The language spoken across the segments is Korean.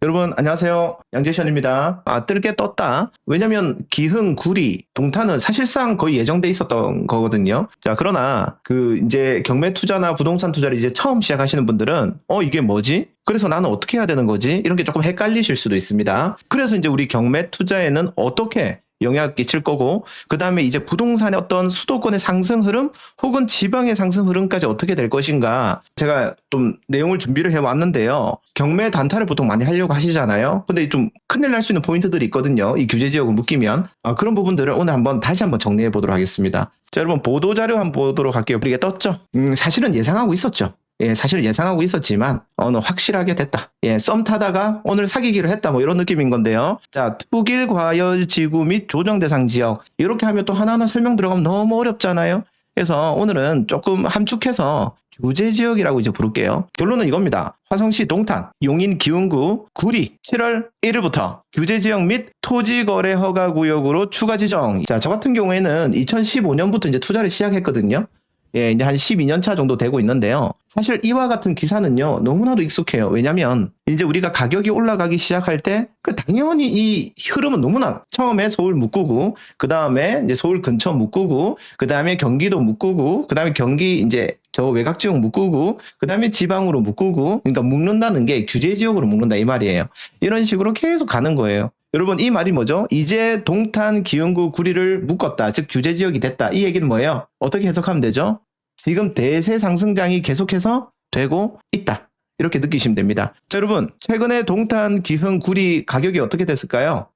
여러분 안녕하세요. 양재션입니다. 뜰게 떴다. 왜냐면 기흥, 구리, 동탄은 사실상 거의 예정돼 있었던 거거든요. 자, 그러나 이제 경매 투자나 부동산 투자를 이제 처음 시작하시는 분들은 이게 뭐지? 그래서 나는 어떻게 해야 되는 거지? 이런 게 조금 헷갈리실 수도 있습니다. 그래서 이제 우리 경매 투자에는 어떻게 영향을 끼칠 거고, 그 다음에 이제 부동산의 어떤 수도권의 상승 흐름 혹은 지방의 상승 흐름까지 어떻게 될 것인가, 제가 좀 내용을 준비를 해왔는데요. 경매 단타를 보통 많이 하려고 하시잖아요. 근데 좀 큰일 날 수 있는 포인트들이 있거든요. 이 규제 지역을 묶이면. 그런 부분들을 오늘 다시 한번 정리해 보도록 하겠습니다. 자, 여러분 보도자료 한번 보도록 할게요. 이게 떴죠? 사실은 예상하고 있었죠. 사실 예상하고 있었지만 확실하게 됐다. 썸 타다가 오늘 사귀기로 했다, 뭐 이런 느낌인 건데요. 자, 투길 과열 지구 및 조정 대상 지역, 이렇게 하면 또 하나하나 설명 들어가면 너무 어렵잖아요. 그래서 오늘은 조금 함축해서 규제 지역이라고 이제 부를게요. 결론은 이겁니다. 화성시 동탄, 용인 기흥구, 구리 7월 1일부터 규제 지역 및 토지 거래 허가 구역으로 추가 지정. 자, 저 같은 경우에는 2015년부터 이제 투자를 시작했거든요. 이제 한 12년 차 정도 되고 있는데요. 사실 이와 같은 기사는요, 너무나도 익숙해요. 왜냐면 이제 우리가 가격이 올라가기 시작할 때 당연히 이 흐름은 너무나, 처음에 서울 묵구구, 그 다음에 이제 서울 근처 묵구구, 그 다음에 경기도 묵구구, 그 다음에 경기 이제 저 외곽 지역 묵구구, 그 다음에 지방으로 묵구구. 그러니까 묶는다는 게 규제 지역으로 묶는다 이 말이에요. 이런 식으로 계속 가는 거예요. 여러분, 이 말이 뭐죠? 이제 동탄, 기흥구, 구리를 묶었다, 즉 규제 지역이 됐다. 이 얘기는 뭐예요? 어떻게 해석하면 되죠? 지금 대세 상승장이 계속해서 되고 있다, 이렇게 느끼시면 됩니다. 자, 여러분, 최근에 동탄, 기흥, 구리 가격이 어떻게 됐을까요?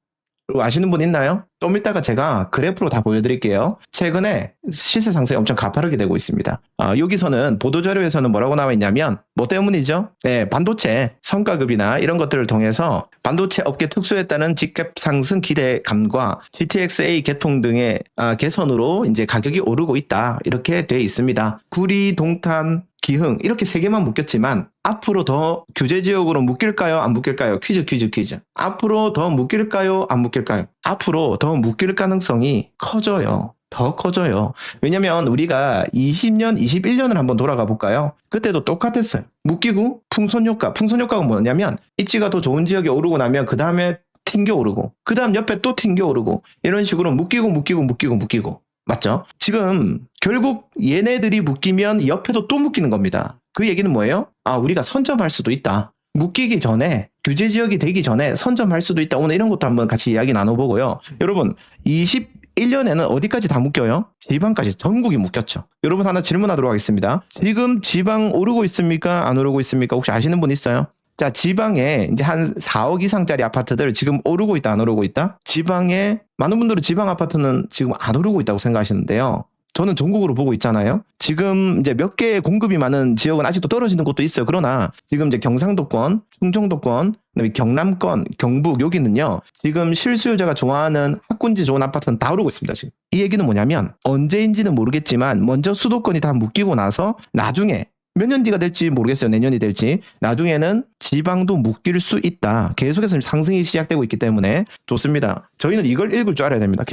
아시는 분 있나요? 좀 이따가 제가 그래프로 다 보여드릴게요. 최근에 시세 상승이 엄청 가파르게 되고 있습니다. 여기서는 보도자료에서는 뭐라고 나와 있냐면, 뭐 때문이죠? 반도체 성과급이나 이런 것들을 통해서 반도체 업계 특수에 따른 집값 상승 기대감과 GTX-A 개통 등의 개선으로 이제 가격이 오르고 있다, 이렇게 돼 있습니다. 구리, 동탄, 기흥 이렇게 세 개만 묶였지만 앞으로 더 규제 지역으로 묶일까요? 안 묶일까요? 퀴즈. 앞으로 더 묶일까요? 안 묶일까요? 앞으로 더 묶일 가능성이 커져요. 더 커져요. 왜냐면 우리가 20년, 21년을 한번 돌아가 볼까요? 그때도 똑같았어요. 묶이고 풍선효과가 뭐냐면 입지가 더 좋은 지역에 오르고 나면 그 다음에 튕겨 오르고, 그 다음 옆에 또 튕겨 오르고, 이런 식으로 묶이고. 맞죠? 지금 결국 얘네들이 묶이면 옆에도 또 묶이는 겁니다. 그 얘기는 뭐예요? 우리가 선점할 수도 있다. 묶이기 전에, 규제 지역이 되기 전에 선점할 수도 있다. 오늘 이런 것도 한번 같이 이야기 나눠보고요. 여러분, 21년에는 어디까지 다 묶여요? 지방까지 전국이 묶였죠. 여러분, 하나 질문하도록 하겠습니다. 지금 지방 오르고 있습니까? 안 오르고 있습니까? 혹시 아시는 분 있어요? 자, 지방에 이제 한 4억 이상짜리 아파트들 지금 오르고 있다, 안 오르고 있다? 지방에 많은 분들은 지방 아파트는 지금 안 오르고 있다고 생각하시는데요. 저는 전국으로 보고 있잖아요. 지금 이제 몇 개 공급이 많은 지역은 아직도 떨어지는 곳도 있어요. 그러나 지금 이제 경상도권, 충청도권, 그다음에 경남권, 경북, 여기는요, 지금 실수요자가 좋아하는 학군지 좋은 아파트는 다 오르고 있습니다. 지금 이 얘기는 뭐냐면, 언제인지는 모르겠지만 먼저 수도권이 다 묶이고 나서 나중에 몇 년 뒤가 될지 모르겠어요. 내년이 될지. 나중에는 지방도 묶일 수 있다. 계속해서 상승이 시작되고 있기 때문에 좋습니다. 저희는 이걸 읽을 줄 알아야 됩니다.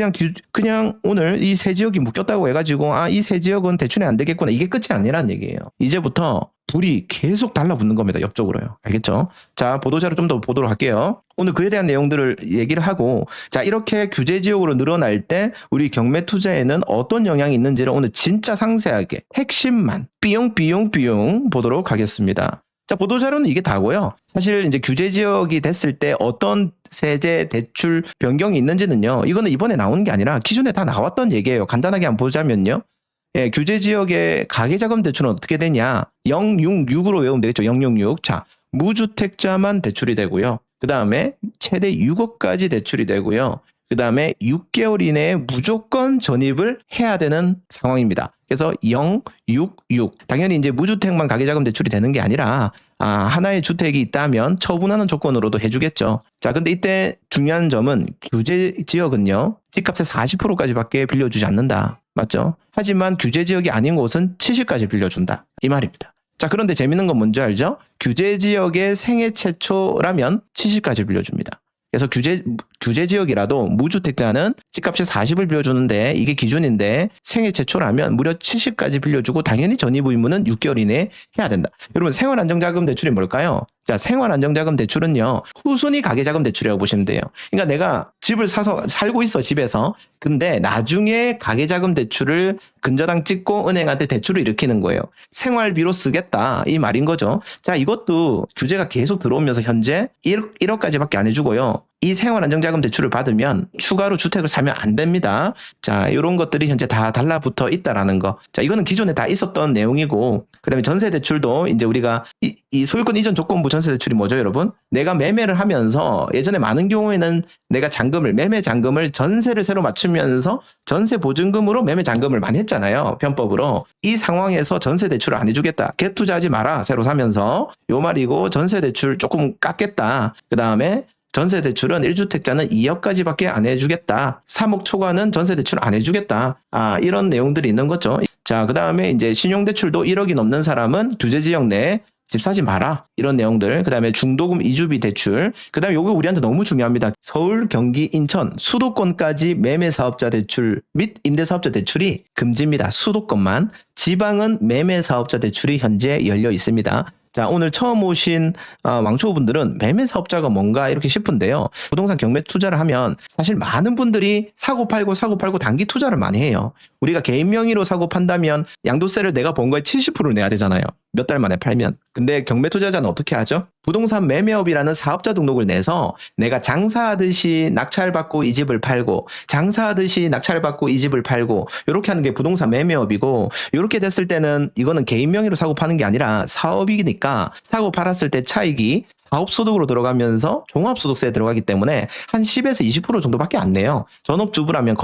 그냥 오늘 이 세 지역이 묶였다고 해가지고 이 세 지역은 대출이 안 되겠구나, 이게 끝이 아니라는 얘기예요. 이제부터 불이 계속 달라붙는 겁니다. 옆쪽으로요. 알겠죠? 자, 보도자료 좀 더 보도록 할게요. 오늘 그에 대한 내용들을 얘기를 하고, 자, 이렇게 규제 지역으로 늘어날 때 우리 경매 투자에는 어떤 영향이 있는지를 오늘 진짜 상세하게 핵심만 삐용 보도록 하겠습니다. 자, 보도자료는 이게 다고요. 사실 이제 규제 지역이 됐을 때 어떤 세제 대출 변경이 있는지는요, 이거는 이번에 나오는 게 아니라 기존에 다 나왔던 얘기예요. 간단하게 한번 보자면요. 규제 지역의 가계자금 대출은 어떻게 되냐? 066으로 외우면 되겠죠. 066. 자, 무주택자만 대출이 되고요. 그 다음에 최대 6억까지 대출이 되고요. 그 다음에 6개월 이내에 무조건 전입을 해야 되는 상황입니다. 그래서 066. 당연히 이제 무주택만 가계자금 대출이 되는 게 아니라 하나의 주택이 있다면 처분하는 조건으로도 해주겠죠. 자, 근데 이때 중요한 점은 규제 지역은요, 집값의 40%까지밖에 빌려주지 않는다. 맞죠? 하지만 규제 지역이 아닌 곳은 70까지 빌려준다, 이 말입니다. 자, 그런데 재밌는 건 뭔지 알죠? 규제 지역의 생애 최초라면 70까지 빌려줍니다. 그래서 규제 지역이라도 무주택자는 집값이 40을 빌려주는데 이게 기준인데 생애 최초라면 무려 70까지 빌려주고 당연히 전입 의무는 6개월 이내에 해야 된다. 여러분 생활안정자금 대출이 뭘까요? 자, 생활안정자금 대출은요, 후순위 가계자금 대출이라고 보시면 돼요. 그러니까 내가 집을 사서 살고 있어, 집에서. 근데 나중에 가계자금 대출을 근저당 찍고 은행한테 대출을 일으키는 거예요. 생활비로 쓰겠다, 이 말인 거죠. 자, 이것도 규제가 계속 들어오면서 현재 1억까지밖에 안 해주고요. 이 생활안정자금 대출을 받으면 추가로 주택을 사면 안 됩니다. 자, 이런 것들이 현재 다 달라붙어 있다라는 거. 자, 이거는 기존에 다 있었던 내용이고, 그 다음에 전세 대출도 이제 우리가 이 소유권 이전 조건부 전세 대출이 뭐죠, 여러분? 내가 매매를 하면서 예전에 많은 경우에는 내가 매매 잔금을 전세를 새로 맞추면서 전세 보증금으로 매매 잔금을 많이 했잖아요. 편법으로. 이 상황에서 전세 대출을 안 해주겠다. 갭 투자하지 마라. 새로 사면서. 요 말이고, 전세 대출 조금 깎겠다. 그 다음에 전세 대출은 1주택자는 2억까지밖에 안 해주겠다. 3억 초과는 전세 대출 안 해주겠다. 이런 내용들이 있는 거죠. 자, 그 다음에 이제 신용대출도 1억이 넘는 사람은 규제지역 내에 집 사지 마라. 이런 내용들. 그 다음에 중도금 이주비 대출. 그 다음에 요거 우리한테 너무 중요합니다. 서울, 경기, 인천, 수도권까지 매매사업자 대출 및 임대사업자 대출이 금지입니다. 수도권만. 지방은 매매사업자 대출이 현재 열려 있습니다. 자, 오늘 처음 오신 왕초보분들은 매매사업자가 뭔가 이렇게 싶은데요. 부동산 경매 투자를 하면 사실 많은 분들이 사고 팔고 단기 투자를 많이 해요. 우리가 개인 명의로 사고 판다면 양도세를 내가 번 거에 70%를 내야 되잖아요. 몇 달 만에 팔면. 근데 경매 투자자는 어떻게 하죠? 부동산 매매업이라는 사업자 등록을 내서 내가 장사하듯이 낙찰받고 이 집을 팔고 장사하듯이 낙찰받고 이 집을 팔고 이렇게 하는 게 부동산 매매업이고, 이렇게 됐을 때는 이거는 개인 명의로 사고 파는 게 아니라 사업이니까 사고 팔았을 때 차익이 사업소득으로 들어가면서 종합소득세에 들어가기 때문에 한 10에서 20% 정도밖에 안 내요. 전업주부라면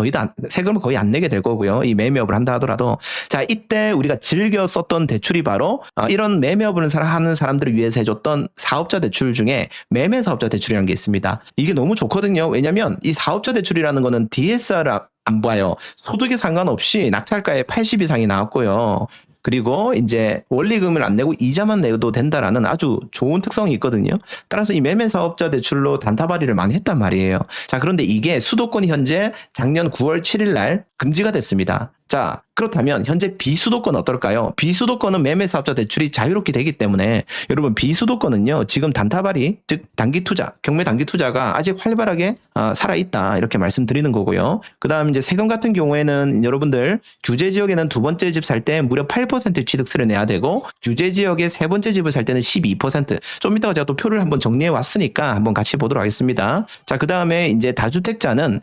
세금을 거의 안 내게 될 거고요. 이 매매업을 한다 하더라도. 자, 이때 우리가 즐겨 썼던 대출이 바로 이런 매매업을 하는 사람들을 위해서 해줬던 사업자 대출 중에 매매사업자 대출이라는 게 있습니다. 이게 너무 좋거든요. 왜냐면 이 사업자 대출이라는 거는 DSR 안 봐요. 소득에 상관없이 낙찰가의 80 이상이 나왔고요. 그리고 이제 원리금을 안 내고 이자만 내도 된다라는 아주 좋은 특성이 있거든요. 따라서 이 매매사업자 대출로 단타 발의를 많이 했단 말이에요. 자, 그런데 이게 수도권이 현재 작년 9월 7일 날 금지가 됐습니다. 자, 그렇다면 현재 비수도권 어떨까요? 비수도권은 매매사업자 대출이 자유롭게 되기 때문에 여러분 비수도권은요 지금 단타 발의, 즉 단기 투자, 경매 단기 투자가 아직 활발하게 살아있다 이렇게 말씀드리는 거고요. 그 다음 이제 세금 같은 경우에는 여러분들 규제 지역에는 두 번째 집 살 때 무려 8% 취득세를 내야 되고, 규제 지역에 세 번째 집을 살 때는 12%. 좀 이따가 제가 또 표를 한번 정리해 왔으니까 한번 같이 보도록 하겠습니다. 자, 그 다음에 이제 다주택자는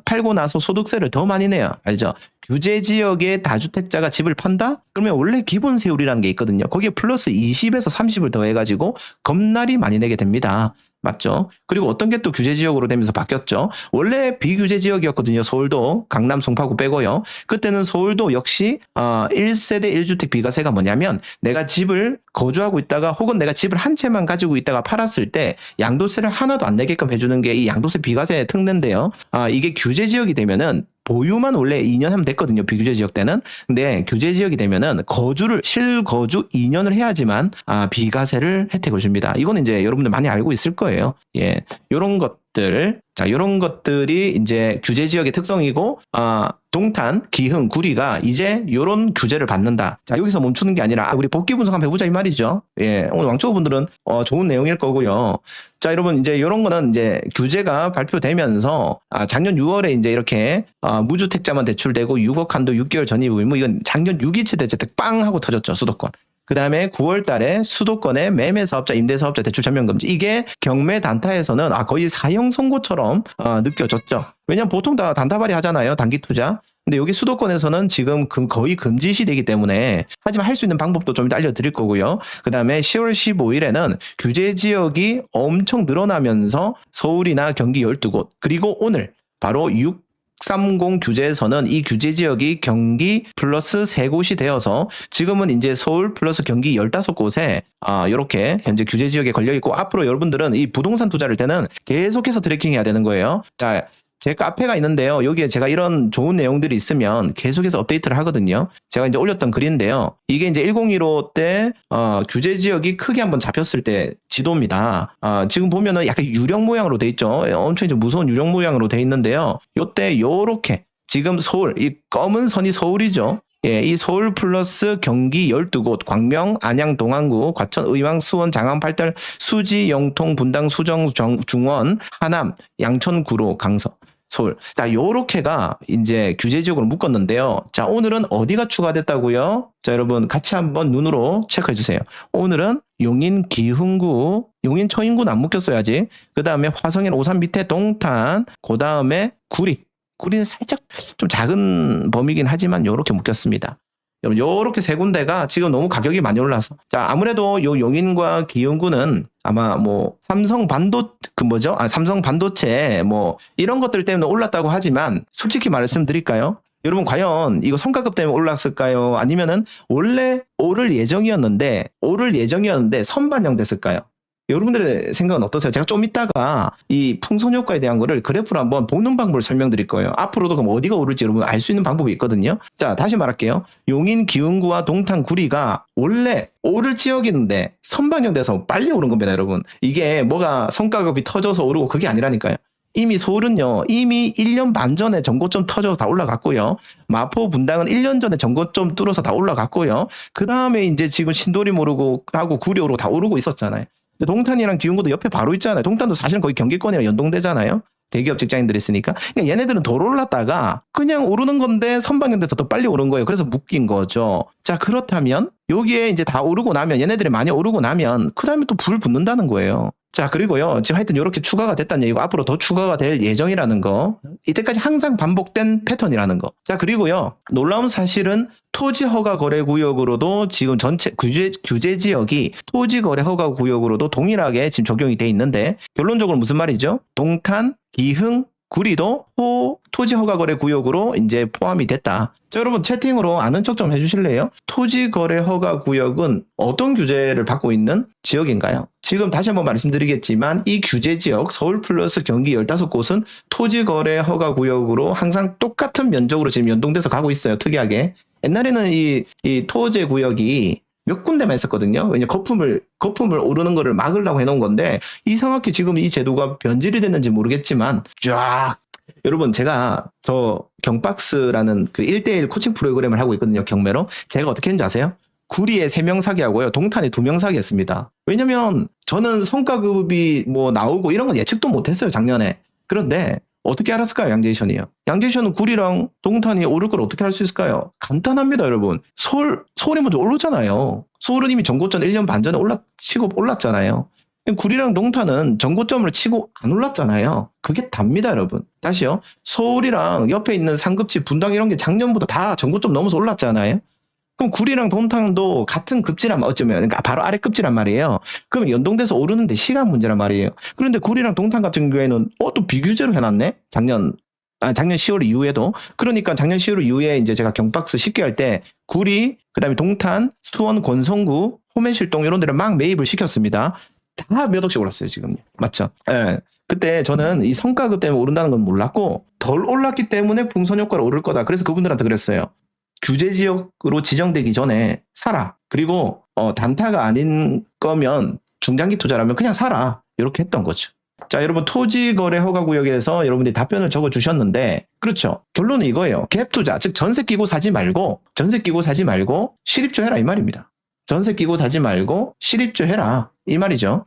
팔고 나서 소득세를 더 많이 내요. 알죠? 규제 지역의 다주택자가 집을 판다? 그러면 원래 기본 세율이라는 게 있거든요. 거기에 플러스 20에서 30을 더해가지고 겁나리 많이 내게 됩니다. 맞죠? 그리고 어떤 게 또 규제 지역으로 되면서 바뀌었죠. 원래 비규제 지역이었거든요. 서울도, 강남, 송파구 빼고요. 그때는 서울도 역시 1세대 1주택 비과세가 뭐냐면 내가 집을 거주하고 있다가 혹은 내가 집을 한 채만 가지고 있다가 팔았을 때 양도세를 하나도 안 내게끔 해주는 게 이 양도세 비과세의 특례인데요. 이게 규제 지역이 되면은 보유만 원래 2년 하면 됐거든요. 비규제 지역 때는. 근데 규제 지역이 되면은 실거주 2년을 해야지만 비과세를 혜택을 줍니다. 이거는 이제 여러분들 많이 알고 있을 거예요. 예. 요런 것들. 자, 요런 것들이 이제 규제 지역의 특성이고, 동탄, 기흥, 구리가 이제 요런 규제를 받는다. 자, 여기서 멈추는 게 아니라 우리 복귀 분석 한번 해보자 이 말이죠. 예. 오늘 왕초보분들은 좋은 내용일 거고요. 자, 여러분 이제 요런 거는 이제 규제가 발표되면서 작년 6월에 이제 이렇게 무주택자만 대출되고 6억 한도 6개월 전입 의무, 이건 작년 6.27 대책 빵 하고 터졌죠. 수도권. 그 다음에 9월 달에 수도권의 매매사업자, 임대사업자 대출 전면 금지. 이게 경매 단타에서는 거의 사형 선고처럼 느껴졌죠. 왜냐면 보통 다 단타 발의 하잖아요. 단기 투자. 근데 여기 수도권에서는 지금 거의 금지 시되기 때문에, 하지만 할 수 있는 방법도 좀 이따 알려드릴 거고요. 그 다음에 10월 15일에는 규제 지역이 엄청 늘어나면서 서울이나 경기 12곳, 그리고 오늘 바로 630 규제에서는 이 규제 지역이 경기 플러스 3곳이 되어서 지금은 이제 서울 플러스 경기 15곳에 이렇게 현재 규제 지역에 걸려 있고, 앞으로 여러분들은 이 부동산 투자를 때는 계속해서 트래킹 해야 되는 거예요. 자, 제 카페가 있는데요. 여기에 제가 이런 좋은 내용들이 있으면 계속해서 업데이트를 하거든요. 제가 이제 올렸던 글인데요. 이게 이제 1015 때 규제 지역이 크게 한번 잡혔을 때 지도입니다. 지금 보면은 약간 유령 모양으로 돼 있죠. 엄청 이제 무서운 유령 모양으로 돼 있는데요. 요때 요렇게 지금 서울, 이 검은 선이 서울이죠. 예, 이 서울 플러스 경기 12곳, 광명, 안양, 동안구, 과천, 의왕, 수원, 장안, 팔달, 수지, 영통, 분당, 수정, 중원, 하남, 양천, 구로, 강서, 서울. 자, 요렇게가 이제 규제 지역으로 묶었는데요. 자, 오늘은 어디가 추가됐다고요? 자, 여러분 같이 한번 눈으로 체크해 주세요. 오늘은 용인 기흥구, 용인 처인구는 안 묶였어야지. 그 다음에 화성인 오산 밑에 동탄, 그 다음에 구리. 구리는 살짝 좀 작은 범위긴 하지만 요렇게 묶였습니다. 여러분 요렇게 세 군데가 지금 너무 가격이 많이 올라서 자 아무래도 요 용인과 기흥구는 아마 뭐 삼성 반도체 뭐 이런 것들 때문에 올랐다고 하지만 솔직히 말씀드릴까요? 여러분 과연 이거 성과급 때문에 올랐을까요? 아니면은 원래 오를 예정이었는데 선반영 됐을까요? 여러분들의 생각은 어떠세요? 제가 좀 이따가 이 풍선 효과에 대한 거를 그래프로 한번 보는 방법을 설명드릴 거예요. 앞으로도 그럼 어디가 오를지 여러분 알 수 있는 방법이 있거든요. 자, 다시 말할게요. 용인, 기흥구와 동탄, 구리가 원래 오를 지역인데 선반영돼서 빨리 오른 겁니다, 여러분. 이게 뭐가 성과급이 터져서 오르고 그게 아니라니까요. 이미 서울은요, 이미 1년 반 전에 전고점 터져서 다 올라갔고요. 마포, 분당은 1년 전에 전고점 뚫어서 다 올라갔고요. 그 다음에 이제 지금 신도림 오르고 하고 구리 오르고 다 오르고 있었잖아요. 동탄이랑 기흥구도 옆에 바로 있잖아요. 동탄도 사실은 거의 경기권이랑 연동되잖아요. 대기업 직장인들이 있으니까. 그러니까 얘네들은 덜 올랐다가 그냥 오르는 건데 선방연돼서 더 빨리 오른 거예요. 그래서 묶인 거죠. 자, 그렇다면 여기에 이제 다 오르고 나면 얘네들이 많이 오르고 나면 그 다음에 또 불 붙는다는 거예요. 자, 그리고요. 지금 하여튼 이렇게 추가가 됐다는 얘기고 앞으로 더 추가가 될 예정이라는 거. 이때까지 항상 반복된 패턴이라는 거. 자, 그리고요. 놀라운 사실은 토지 허가 거래 구역으로도 지금 전체 규제 지역이 토지 거래 허가 구역으로도 동일하게 지금 적용이 돼 있는데 결론적으로 무슨 말이죠? 동탄, 기흥, 구리도 토지 허가 거래 구역으로 이제 포함이 됐다. 자, 여러분 채팅으로 아는 척 좀 해주실래요? 토지 거래 허가 구역은 어떤 규제를 받고 있는 지역인가요? 지금 다시 한번 말씀드리겠지만 이 규제 지역 서울 플러스 경기 15곳은 토지 거래 허가 구역으로 항상 똑같은 면적으로 지금 연동돼서 가고 있어요. 특이하게. 옛날에는 이 토지 구역이 몇 군데만 있었거든요. 왜냐 거품을 오르는 거를 막으려고 해놓은 건데 이상하게 지금 이 제도가 변질이 됐는지 모르겠지만 쫙 여러분 제가 저 경박스라는 그 1대1 코칭 프로그램을 하고 있거든요. 경매로. 제가 어떻게 했는지 아세요? 구리에 3명 사기하고요. 동탄에 2명 사기했습니다. 왜냐면 저는 성과급이 뭐 나오고 이런 건 예측도 못했어요. 작년에. 그런데 어떻게 알았을까요? 양재시션이요. 양재시션은 구리랑 동탄이 오를 걸 어떻게 할 수 있을까요? 간단합니다, 여러분. 서울이 먼저 오르잖아요. 서울은 이미 전고점 1년 반 전에 올랐잖아요. 구리랑 동탄은 전고점을 치고 안 올랐잖아요. 그게 답니다, 여러분. 다시요. 서울이랑 옆에 있는 상급지, 분당 이런 게 작년보다 다 전고점 넘어서 올랐잖아요. 그럼 구리랑 동탄도 같은 급지란 어쩌면 그러니까 바로 아래 급지란 말이에요. 그럼 연동돼서 오르는데 시간 문제란 말이에요. 그런데 구리랑 동탄 같은 경우에는 또 비규제로 해놨네. 작년 10월 이후에도. 그러니까 작년 10월 이후에 이제 제가 경박스 쉽게 할 때 구리, 그다음에 동탄, 수원, 권성구, 호매실동 이런 데를 막 매입을 시켰습니다. 다 몇 억씩 올랐어요 지금. 맞죠? 예. 그때 저는 이 성과급 때문에 오른다는 건 몰랐고 덜 올랐기 때문에 풍선 효과로 오를 거다. 그래서 그분들한테 그랬어요. 규제 지역으로 지정되기 전에 사라. 그리고 단타가 아닌 거면 중장기 투자라면 그냥 사라. 이렇게 했던 거죠. 자, 여러분 토지 거래 허가 구역에서 여러분들이 답변을 적어 주셨는데 그렇죠. 결론은 이거예요. 갭 투자, 즉 전세 끼고 사지 말고 실입주 해라 이 말입니다. 전세 끼고 사지 말고 실입주 해라 이 말이죠.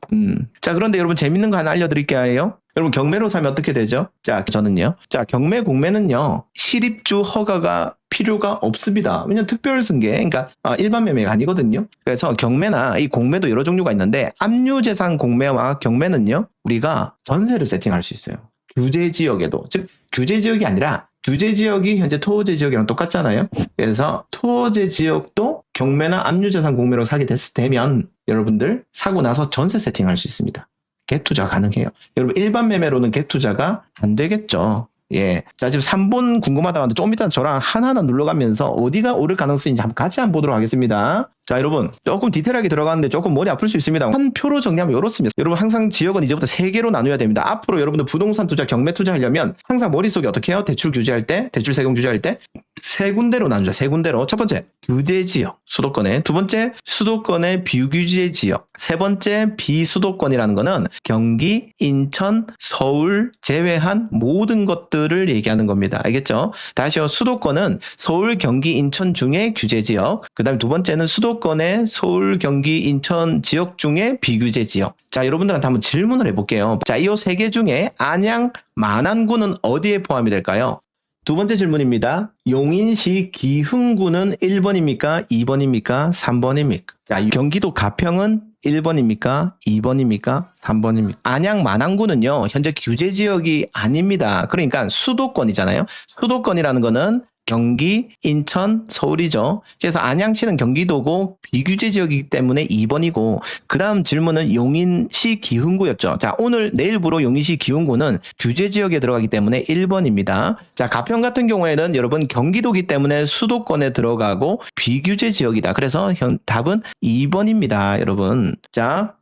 자, 그런데 여러분 재밌는 거 하나 알려드릴게요. 여러분 경매로 사면 어떻게 되죠? 자, 저는요. 자, 경매 공매는요. 실입주 허가가 필요가 없습니다. 왜냐면 특별승계, 그러니까 일반 매매가 아니거든요. 그래서 경매나 이 공매도 여러 종류가 있는데 압류재산 공매와 경매는요. 우리가 전세를 세팅할 수 있어요. 규제 지역에도. 즉 규제 지역이 아니라 규제 지역이 현재 토제 지역이랑 똑같잖아요. 그래서 토제 지역도 경매나 압류재산 공매로 사게 되면 여러분들 사고 나서 전세 세팅할 수 있습니다. 갭 투자 가능해요. 여러분 일반 매매로는 갭 투자가 안 되겠죠. 예. 자, 지금 3본 궁금하다고 하는데 조금 이따 저랑 하나하나 눌러가면서 어디가 오를 가능성이 있는지 같이 한번 보도록 하겠습니다. 자, 여러분 조금 디테일하게 들어가는데 조금 머리 아플 수 있습니다. 한 표로 정리하면 이렇습니다. 여러분 항상 지역은 이제부터 3개로 나눠야 됩니다. 앞으로 여러분들 부동산 투자, 경매 투자 하려면 항상 머릿속에 어떻게 해요? 대출 규제할 때, 대출 세금 규제할 때 세 군데로 나누자. 세 군데로. 첫 번째 규제 지역 수도권에, 두 번째 수도권의 비규제 지역, 세 번째 비수도권이라는 거는 경기, 인천, 서울 제외한 모든 것들을 얘기하는 겁니다. 알겠죠? 다시요. 수도권은 서울, 경기, 인천 중에 규제 지역, 그 다음에 두 번째는 수도권의 서울, 경기, 인천 지역 중에 비규제 지역. 자, 여러분들한테 한번 질문을 해볼게요. 자, 이 세 개 중에 안양, 만안구는 어디에 포함이 될까요? 두 번째 질문입니다. 용인시 기흥구는 1번입니까? 2번입니까? 3번입니까? 자, 경기도 가평은 1번입니까? 2번입니까? 3번입니까? 안양 만안구는요, 현재 규제 지역이 아닙니다. 그러니까 수도권이잖아요. 수도권이라는 거는 경기, 인천, 서울이죠. 그래서 안양시는 경기도고 비규제 지역이기 때문에 2번이고, 그 다음 질문은 용인시 기흥구였죠. 자, 오늘 내일부로 용인시 기흥구는 규제 지역에 들어가기 때문에 1번입니다. 자, 가평 같은 경우에는 여러분 경기도기 때문에 수도권에 들어가고 비규제 지역이다. 그래서 답은 2번입니다, 여러분. 자,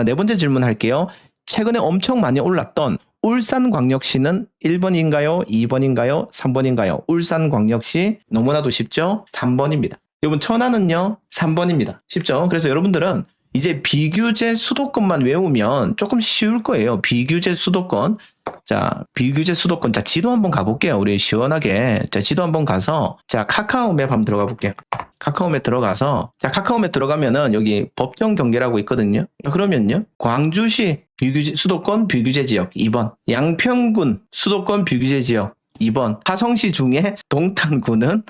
네 번째 질문 할게요. 최근에 엄청 많이 올랐던 울산광역시는 1번인가요? 2번인가요? 3번인가요? 울산광역시 너무나도 쉽죠? 3번입니다. 여러분 천안은요? 3번입니다. 쉽죠? 그래서 여러분들은 이제 비규제 수도권만 외우면 조금 쉬울 거예요. 비규제 수도권. 자, 비규제 수도권. 자, 지도 한번 가볼게요. 우리 시원하게. 자, 지도 한번 가서, 자, 카카오맵 한번 들어가 볼게요. 카카오맵 들어가서, 자, 카카오맵 들어가면은 여기 법정 경계라고 있거든요. 그러면요, 광주시 비규제, 수도권 비규제 지역 2번. 양평군 수도권 비규제 지역 2번. 화성시 중에 동탄구는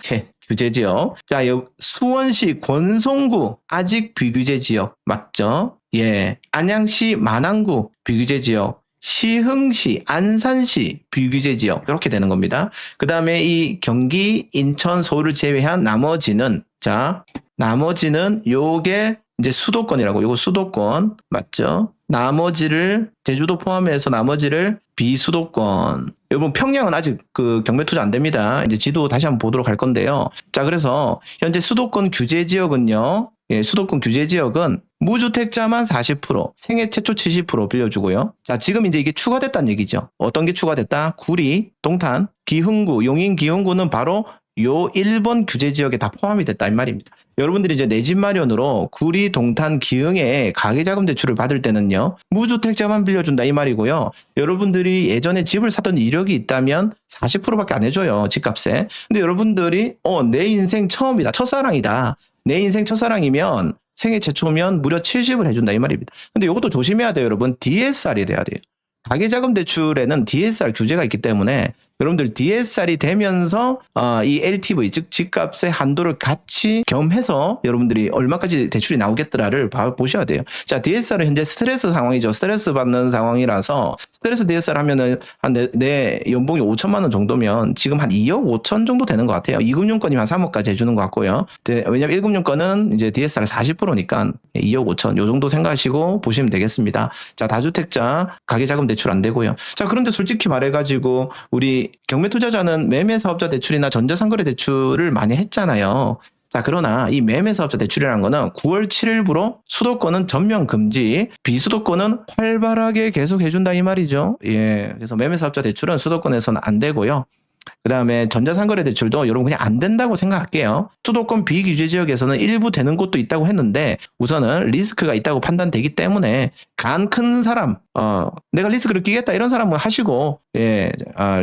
규제 지역. 자, 수원시 권성구 아직 비규제 지역 맞죠? 예. 안양시 만안구 비규제 지역. 시흥시, 안산시 비규제 지역 이렇게 되는 겁니다. 그 다음에 이 경기, 인천, 서울을 제외한 나머지는, 자, 나머지는 요게 이제 수도권이라고, 요거 수도권 맞죠? 나머지를 제주도 포함해서 나머지를 비수도권. 여러분 평양은 아직 그 경매 투자 안 됩니다. 이제 지도 다시 한번 보도록 할 건데요. 자, 그래서 현재 수도권 규제 지역은요. 예, 수도권 규제 지역은 무주택자만 40%, 생애 최초 70% 빌려주고요. 자, 지금 이제 이게 추가됐다는 얘기죠. 어떤 게 추가됐다? 구리, 동탄, 기흥구, 용인 기흥구는 바로 요 1번 규제 지역에 다 포함이 됐다 이 말입니다. 여러분들이 이제 내 집 마련으로 구리, 동탄, 기흥에 가계자금 대출을 받을 때는요, 무주택자만 빌려준다 이 말이고요. 여러분들이 예전에 집을 사던 이력이 있다면 40%밖에 안 해줘요, 집값에. 근데 여러분들이 내 인생 처음이다, 첫사랑이다, 내 인생 첫사랑이면 생애 최초면 무려 70을 해준다 이 말입니다. 근데 이것도 조심해야 돼요, 여러분. DSR이 돼야 돼요. 가계자금 대출에는 DSR 규제가 있기 때문에 여러분들 DSR이 되면서 이 LTV 즉 집값의 한도를 같이 겸해서 여러분들이 얼마까지 대출이 나오겠더라를 보셔야 돼요. 자, DSR은 현재 스트레스 상황이죠. 스트레스 받는 상황이라서 스트레스 DSR 하면은 한 내 연봉이 5천만 원 정도면 지금 한 2억 5천 정도 되는 것 같아요. 2금융권이면 한 3억까지 해주는 것 같고요. 왜냐면 1금융권은 이제 DSR 40%니까 2억 5천 요 정도 생각하시고 보시면 되겠습니다. 자, 다주택자 가계자금 대출 안 되고요. 자, 그런데 솔직히 말해가지고 우리 경매 투자자는 매매 사업자 대출이나 전자상거래 대출을 많이 했잖아요. 자, 그러나 이 매매 사업자 대출이라는 거는 9월 7일부로 수도권은 전면 금지, 비수도권은 활발하게 계속 해준다 이 말이죠. 예, 그래서 매매 사업자 대출은 수도권에서는 안 되고요. 그 다음에 전자상거래 대출도 여러분 그냥 안 된다고 생각할게요. 수도권 비규제 지역에서는 일부 되는 곳도 있다고 했는데 우선은 리스크가 있다고 판단되기 때문에 간 큰 사람, 내가 리스크를 끼겠다 이런 사람은 하시고, 예,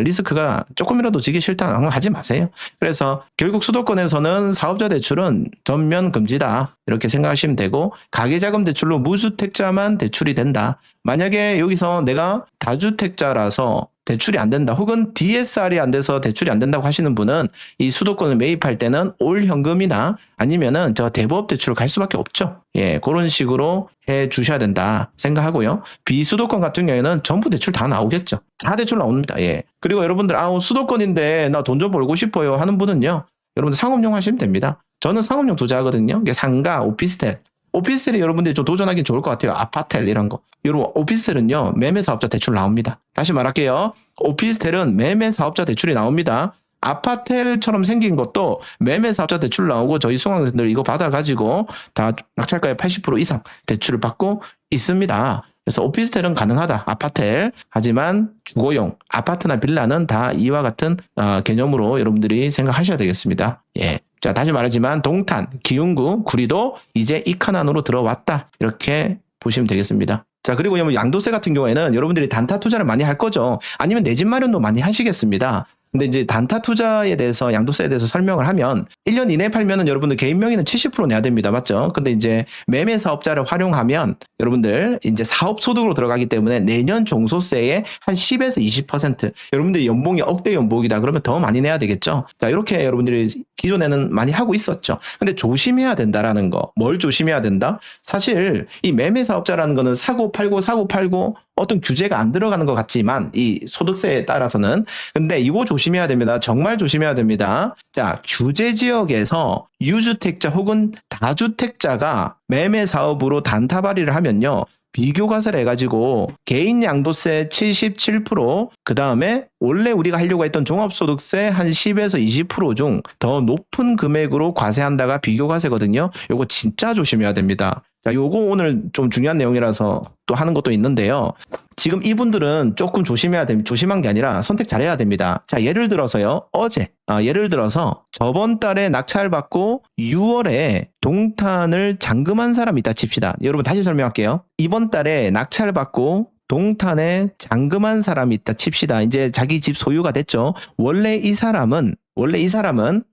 리스크가 조금이라도 지기 싫다는 거 하지 마세요. 그래서 결국 수도권에서는 사업자 대출은 전면 금지다 이렇게 생각하시면 되고, 가계자금 대출로 무주택자만 대출이 된다. 만약에 여기서 내가 다주택자라서 대출이 안 된다, 혹은 DSR이 안 돼서 대출이 안 된다고 하시는 분은 이 수도권을 매입할 때는 올 현금이나 아니면은 저 대부업 대출을 갈 수밖에 없죠. 예, 그런 식으로 해 주셔야 된다 생각하고요. 비수도권 같은 경우에는 전부 대출 다 나오겠죠. 다 대출 나옵니다. 예. 그리고 여러분들 수도권인데 나 돈 좀 벌고 싶어요 하는 분은요, 여러분들 상업용 하시면 됩니다. 저는 상업용 투자하거든요. 상가, 오피스텔. 오피스텔이 여러분들이 좀 도전하기 좋을 것 같아요. 아파텔 이런 거. 여러분 오피스텔은요 매매 사업자 대출 나옵니다. 다시 말할게요. 오피스텔은 매매 사업자 대출이 나옵니다. 아파텔처럼 생긴 것도 매매 사업자 대출 나오고 저희 수강생들 이거 받아가지고 다 낙찰가의 80% 이상 대출을 받고 있습니다. 그래서 오피스텔은 가능하다. 아파텔. 하지만 주거용 아파트나 빌라는 다 이와 같은 개념으로 여러분들이 생각하셔야 되겠습니다. 예. 자, 다시 말하지만 동탄, 기흥구, 구리도 이제 이 칸 안으로 들어왔다. 이렇게 보시면 되겠습니다. 자, 그리고 양도세 같은 경우에는 여러분들이 단타 투자를 많이 할 거죠. 아니면 내 집 마련도 많이 하시겠습니다. 근데 이제 단타 투자에 대해서 양도세에 대해서 설명을 하면 1년 이내에 팔면은 여러분들 개인 명의는 70% 내야 됩니다. 맞죠? 근데 이제 매매 사업자를 활용하면 여러분들 이제 사업 소득으로 들어가기 때문에 내년 종소세의 한 10에서 20% 여러분들 연봉이 억대 연봉이다 그러면 더 많이 내야 되겠죠. 자, 이렇게 여러분들이 기존에는 많이 하고 있었죠. 근데 조심해야 된다라는 거. 뭘 조심해야 된다? 사실 이 매매 사업자라는 거는 사고 팔고 어떤 규제가 안 들어가는 것 같지만 이 소득세에 따라서는 근데 이거 조심해야 됩니다. 정말 조심해야 됩니다. 자, 규제 지역에서 유주택자 혹은 다주택자가 매매 사업으로 단타 발의를 하면요. 비교과세를 해가지고 개인 양도세 77%, 그 다음에 원래 우리가 하려고 했던 종합소득세 한 10에서 20% 중 더 높은 금액으로 과세한다가 비교과세거든요. 요거 진짜 조심해야 됩니다. 자, 요거 오늘 좀 중요한 내용이라서 또 하는 것도 있는데요. 지금 이분들은 조금 조심해야 됩니다. 조심한 게 아니라 선택 잘해야 됩니다. 자, 예를 들어서요. 예를 들어서 저번 달에 낙찰받고 6월에 동탄을 잔금한 사람이 있다 칩시다. 여러분 다시 설명할게요. 이번 달에 낙찰받고 동탄에 잔금한 사람이 있다 칩시다. 이제 자기 집 소유가 됐죠. 원래 이 사람은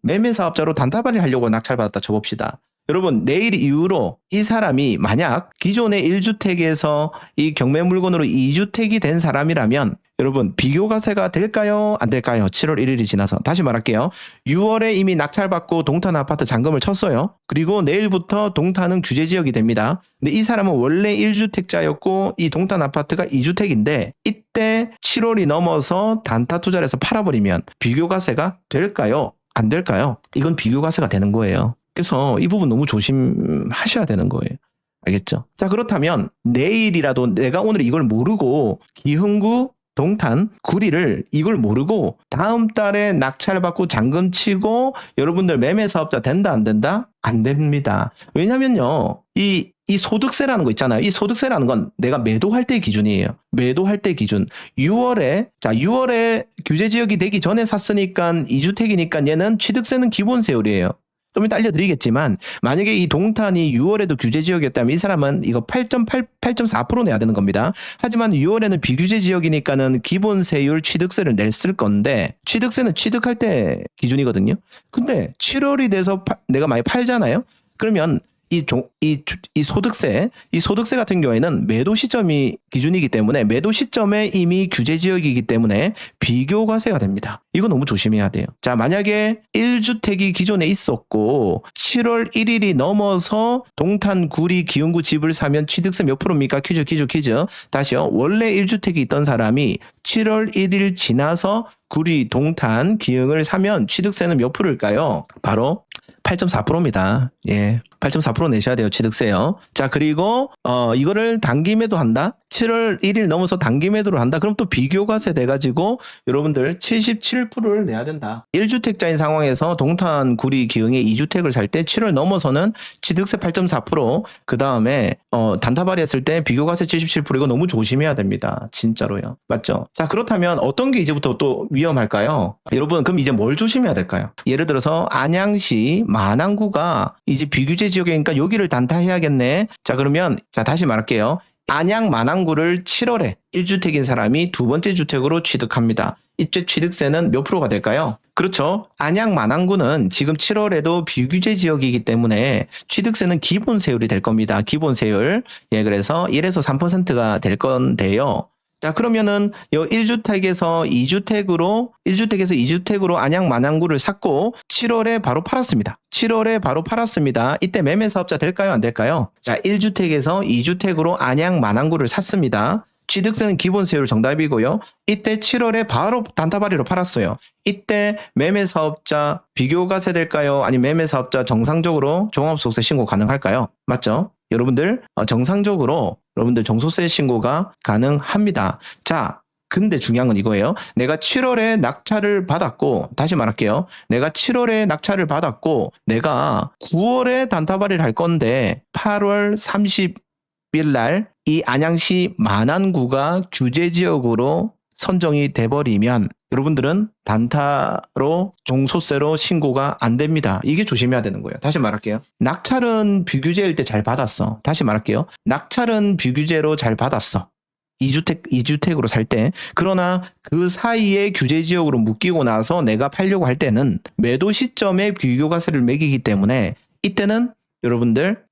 매매 사업자로 단타 발의를 하려고 낙찰받았다 쳐봅시다. 여러분 내일 이후로 이 사람이 만약 기존의 1주택에서 이 경매 물건으로 2주택이 된 사람이라면 여러분 비교과세가 될까요? 안 될까요? 7월 1일이 지나서. 다시 말할게요. 6월에 이미 낙찰받고 동탄 아파트 잔금을 쳤어요. 그리고 내일부터 동탄은 규제지역이 됩니다. 근데 이 사람은 원래 1주택자였고 이 동탄 아파트가 2주택인데 이때 7월이 넘어서 단타 투자를 해서 팔아버리면 비교과세가 될까요? 안 될까요? 이건 비교과세가 되는 거예요. 그래서 이 부분 너무 조심하셔야 되는 거예요. 알겠죠? 자, 그렇다면 내일이라도 내가 오늘 이걸 모르고 기흥구, 동탄, 구리를 이걸 모르고 다음 달에 낙찰받고 잔금 치고 여러분들 매매 사업자 된다 안 된다? 안 됩니다. 왜냐면요. 이 소득세라는 거 있잖아요. 이 소득세라는 건 내가 매도할 때 기준이에요. 매도할 때 기준. 6월에 규제 지역이 되기 전에 샀으니까 2주택이니까 얘는 취득세는 기본 세율이에요. 좀 이따 알려드리겠지만 만약에 이 동탄이 6월에도 규제 지역이었다면 이 사람은 이거 8.4% 내야 되는 겁니다. 하지만 6월에는 비규제 지역이니까는 기본 세율 취득세를 냈을 건데 취득세는 취득할 때 기준이거든요. 근데 7월이 돼서 내가 많이 팔잖아요. 그러면 이 소득세 같은 경우에는 매도 시점이 기준이기 때문에 매도 시점에 이미 규제 지역이기 때문에 비교과세가 됩니다. 이거 너무 조심해야 돼요. 자, 만약에 1주택이 기존에 있었고 7월 1일이 넘어서 동탄, 구리, 기흥구 집을 사면 취득세 몇 프로입니까? 퀴즈. 다시요. 원래 1주택이 있던 사람이 7월 1일 지나서 구리, 동탄, 기흥을 사면 취득세는 몇 프로일까요? 바로 8.4%입니다. 예. 8.4% 내셔야 돼요. 취득세요. 자, 그리고 이거를 단기 매도한다. 7월 1일 넘어서 단기 매도를 한다. 그럼 또 비교과세 돼가지고 여러분들 77%를 내야 된다. 1주택자인 상황에서 동탄, 구리, 기흥에 2주택을 살 때 7월 넘어서는 취득세 8.4%, 그 다음에 단타 발의했을 때 비교과세 77%. 이거 너무 조심해야 됩니다. 진짜로요. 맞죠? 자, 그렇다면 어떤 게 이제부터 또 위험할까요? 여러분, 그럼 이제 뭘 조심해야 될까요? 예를 들어서 안양시 만안구가 이제 비규제 지역이니까 여기를 단타해야겠네. 자, 그러면 다시 말할게요. 안양 만안구를 7월에 1주택인 사람이 두 번째 주택으로 취득합니다. 이때 취득세는 몇 프로가 될까요? 그렇죠. 안양 만안구는 지금 7월에도 비규제 지역이기 때문에 취득세는 기본 세율이 될 겁니다. 기본 세율. 예, 그래서 1에서 3%가 될 건데요. 자, 그러면은 1주택에서 2주택으로 안양 만안구를 샀고 7월에 바로 팔았습니다. 이때 매매 사업자 될까요? 안 될까요? 자, 1주택에서 2주택으로 안양 만안구를 샀습니다. 취득세는 기본 세율 정답이고요. 이때 7월에 바로 단타 발의로 팔았어요. 이때 매매 사업자 비교과세 될까요? 아니면 매매 사업자 정상적으로 종합소득세 신고 가능할까요? 맞죠? 여러분들 정상적으로 여러분들 종소세 신고가 가능합니다. 자, 근데 중요한 건 이거예요. 내가 7월에 낙찰을 받았고, 다시 말할게요. 내가 7월에 낙찰을 받았고, 내가 9월에 단타 발의를 할 건데 8월 30일 날 이 안양시 만안구가 규제 지역으로 선정이 돼버리면 여러분들은 단타로 종소세로 신고가 안 됩니다. 이게 조심해야 되는 거예요. 다시 말할게요. 낙찰은 비규제일 때 잘 받았어. 다시 말할게요. 낙찰은 비규제로 잘 받았어. 2주택으로 살 때. 그러나 그 사이에 규제 지역으로 묶이고 나서 내가 팔려고 할 때는 매도 시점에 비교과세를 매기기 때문에 이때는 여러분들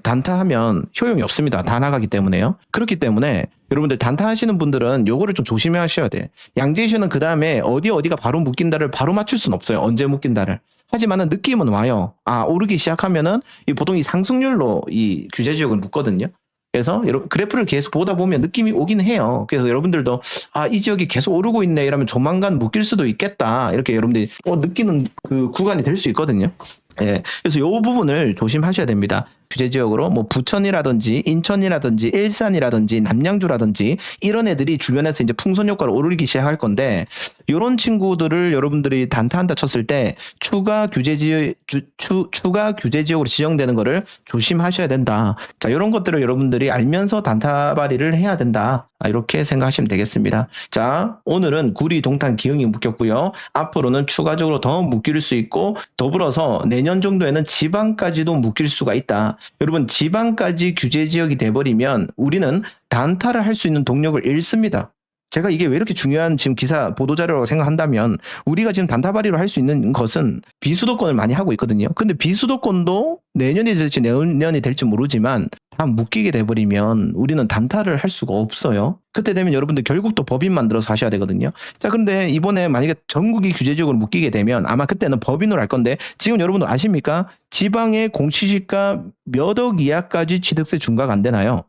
단타하면 효용이 없습니다. 다 나가기 때문에요. 그렇기 때문에 여러분들 단타 하시는 분들은 요거를 좀 조심하셔야 돼. 양재시는 그 다음에 어디가 바로 묶인다를 바로 맞출 수는 없어요. 언제 묶인다를. 하지만은 느낌은 와요. 오르기 시작하면은 보통 이 상승률로 이 규제 지역을 묶거든요. 그래서 그래프를 계속 보다 보면 느낌이 오긴 해요. 그래서 여러분들도 이 지역이 계속 오르고 있네 이러면 조만간 묶일 수도 있겠다 이렇게 여러분들이 느끼는 그 구간이 될 수 있거든요. 그래서 이 부분을 조심하셔야 됩니다. 규제 지역으로 뭐 부천이라든지 인천이라든지 일산이라든지 남양주라든지 이런 애들이 주변에서 이제 풍선 효과를 오르기 시작할 건데 이런 친구들을 여러분들이 단타한다 쳤을 때 추가 규제 지역으로 지정되는 거를 조심하셔야 된다. 자, 이런 것들을 여러분들이 알면서 단타 발의를 해야 된다. 이렇게 생각하시면 되겠습니다. 자, 오늘은 구리, 동탄, 기흥이 묶였고요. 앞으로는 추가적으로 더 묶일 수 있고 더불어서 내년 정도에는 지방까지도 묶일 수가 있다. 여러분, 지방까지 규제 지역이 돼버리면 우리는 단타를 할 수 있는 동력을 잃습니다. 제가 이게 왜 이렇게 중요한 지금 기사 보도자료라고 생각한다면 우리가 지금 단타 발의로 할 수 있는 것은 비수도권을 많이 하고 있거든요. 근데 비수도권도 내년이 될지 내년이 될지 모르지만 다 묶이게 돼버리면 우리는 단타를 할 수가 없어요. 그때 되면 여러분들 결국 또 법인 만들어서 하셔야 되거든요. 자, 그런데 이번에 만약에 전국이 규제지역으로 묶이게 되면 아마 그때는 법인으로 할 건데 지금 여러분들 아십니까? 지방의 공시지가 몇 억 이하까지 취득세 중과가 안 되나요?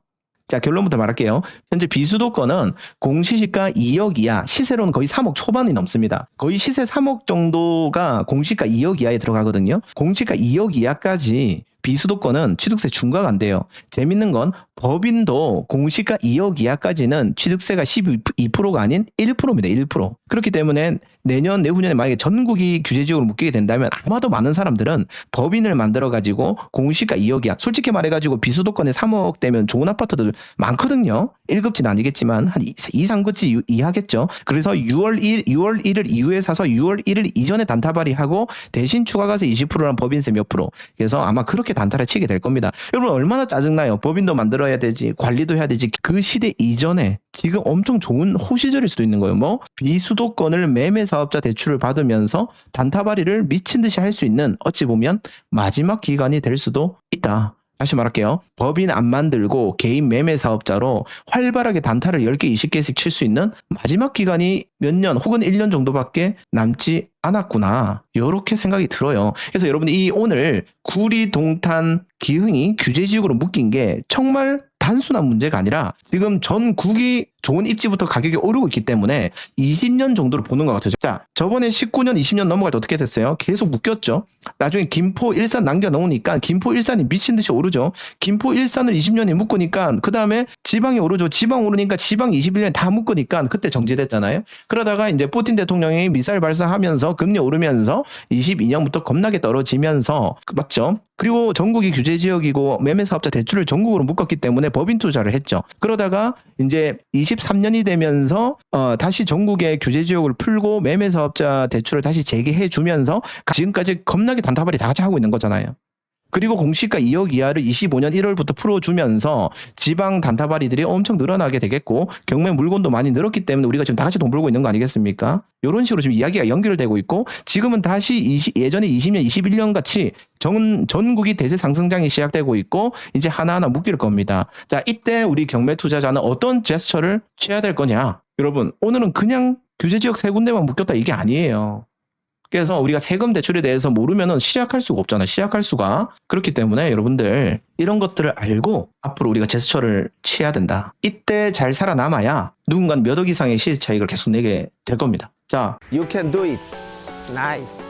자, 결론부터 말할게요. 현재 비수도권은 공시지가 2억 이하, 시세로는 거의 3억 초반이 넘습니다. 거의 시세 3억 정도가 공시가 2억 이하에 들어가거든요. 공시가 2억 이하까지 비수도권은 취득세 중과가 안 돼요. 재밌는 건 법인도 공시가 2억 이하까지는 취득세가 12%가 아닌 1%입니다. 1%. 그렇기 때문에 내년, 내후년에 만약에 전국이 규제지역으로 묶이게 된다면 아마도 많은 사람들은 법인을 만들어가지고 공시가 2억 이하, 솔직히 말해가지고 비수도권에 3억 되면 좋은 아파트들 많거든요. 1급지는 아니겠지만 한 2, 3급지 이하겠죠. 그래서 6월 1일 이후에 사서 6월 1일 이전에 단타 발의하고 대신 추가과세 20%랑 법인세 몇 프로. 그래서 아마 그렇게 단타를 치게 될 겁니다. 여러분 얼마나 짜증나요. 법인도 만들어야 되지, 관리도 해야 되지. 그 시대 이전에 지금 엄청 좋은 호시절일 수도 있는 거예요. 뭐 비수도권을 매매사업자 대출을 받으면서 단타 발의를 미친 듯이 할 수 있는 어찌 보면 마지막 기간이 될 수도 있다. 다시 말할게요. 법인 안 만들고 개인 매매 사업자로 활발하게 단타를 10개, 20개씩 칠 수 있는 마지막 기간이 몇 년 혹은 1년 정도밖에 남지 않았구나. 이렇게 생각이 들어요. 그래서 여러분 오늘 구리, 동탄, 기흥이 규제지역으로 묶인 게 정말 단순한 문제가 아니라 지금 전국이 좋은 입지부터 가격이 오르고 있기 때문에 20년 정도로 보는 것 같아요. 자, 저번에 19년, 20년 넘어갈 때 어떻게 됐어요? 계속 묶였죠. 나중에 김포, 일산 남겨놓으니까 김포, 일산이 미친 듯이 오르죠. 김포, 일산을 20년에 묶으니까 그 다음에 지방이 오르죠. 지방 오르니까 지방 21년에 다 묶으니까 그때 정지됐잖아요. 그러다가 이제 푸틴 대통령이 미사일 발사하면서 금리 오르면서 22년부터 겁나게 떨어지면서 맞죠? 그리고 전국이 규제지역이고 매매사업자 대출을 전국으로 묶었기 때문에 법인 투자를 했죠. 그러다가 이제 23년이 되면서 다시 전국의 규제지역을 풀고 매매사업자 대출을 다시 재개해주면서 지금까지 겁나게 단타발이 다 같이 하고 있는 거잖아요. 그리고 공시가 2억 이하를 25년 1월부터 풀어주면서 지방 단타발이들이 엄청 늘어나게 되겠고 경매 물건도 많이 늘었기 때문에 우리가 지금 다 같이 돈 벌고 있는 거 아니겠습니까? 이런 식으로 지금 이야기가 연결되고 있고 지금은 다시 예전에 20년, 21년 같이 전국이 대세 상승장이 시작되고 있고 이제 하나하나 묶일 겁니다. 자, 이때 우리 경매 투자자는 어떤 제스처를 취해야 될 거냐? 여러분, 오늘은 그냥 규제지역 세 군데만 묶였다 이게 아니에요. 그래서 우리가 세금 대출에 대해서 모르면은 시작할 수가 없잖아. 시작할 수가. 그렇기 때문에 여러분들 이런 것들을 알고 앞으로 우리가 제스처를 취해야 된다. 이때 잘 살아남아야 누군가는 몇 억 이상의 시세 차익을 계속 내게 될 겁니다. 자, You can do it. Nice.